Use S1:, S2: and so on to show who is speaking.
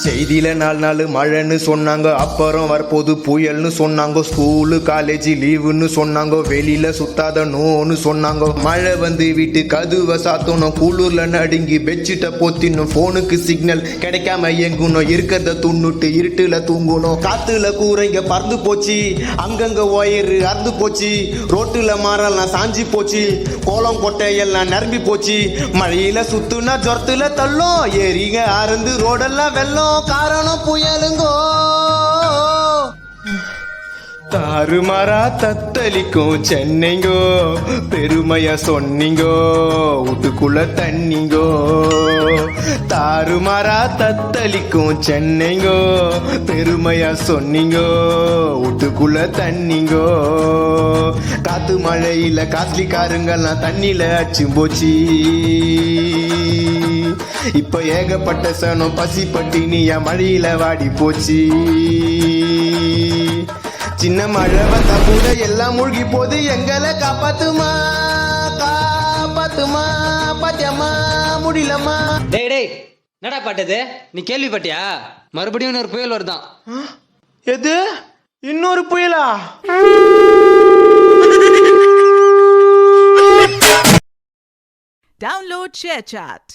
S1: செய்தியில 4 மழைன்னு சொன்னாங்க, அப்புறம் வரப்போது புயல்னு சொன்னாங்க. ஸ்கூலு காலேஜ் லீவுன்னு சொன்னாங்க, வெளியில சுத்தாத நோன்னு சொன்னாங்க. மழை வந்து வீட்டு கதுவை சாத்தணும், குளூர்ல நடுங்கி பெட்ஷீட்டை போத்தினும், போனுக்கு சிக்னல் கிடைக்காம எங்கணும், இருக்கிறத துண்ணுட்டு இருட்டுல தூங்கணும். காத்துல கூரைங்க பறந்து போச்சு, அங்கங்க ஒயரு அறுந்து போச்சு, ரோட்டுல மரம்லாம் சாஞ்சி போச்சு, கோலம் கொட்டை எல்லாம் நிரம்பி போச்சு. மழையில சுத்துனா ஜொரத்துல தள்ளும், ஏறிங்க அறந்து ரோடெல்லாம் வெள்ளம், காரணம் புயலுங்கோ. தாறுமாறா தத்தளிக்கும் சென்னைங்கோ, பெருமையா சொன்னீங்கோ, வீட்டுக்குள்ள தண்ணிங்கோ. தாறுமாறா தத்தளிக்கும் சென்னைங்கோ, பெருமையா சொன்னீங்கோ, வீட்டுக்குள்ள தண்ணிங்கோ. காத்து மழையில காஸ்ட்லி காருங்கெல்லாம் தண்ணியில அச்சும் போச்சு. இப்ப ஏகப்பட்ட சனம் பசி பட்டினியா மழையில வாடி போச்சு. சின்ன மழை வந்தா கூட எல்லாம் மூழ்கி போது, எங்களை காப்பாத்துமா காப்பாத்துமா, பாத்தியம்மா முடியலம்மா.
S2: டேய் டேய், என்னடா பாட்டது? நீ கேள்விப்பட்டியா? மறுபடியும் இன்னொரு புயல் வருதான்.
S1: எது? இன்னொரு புயலா?
S3: Download ShareChat.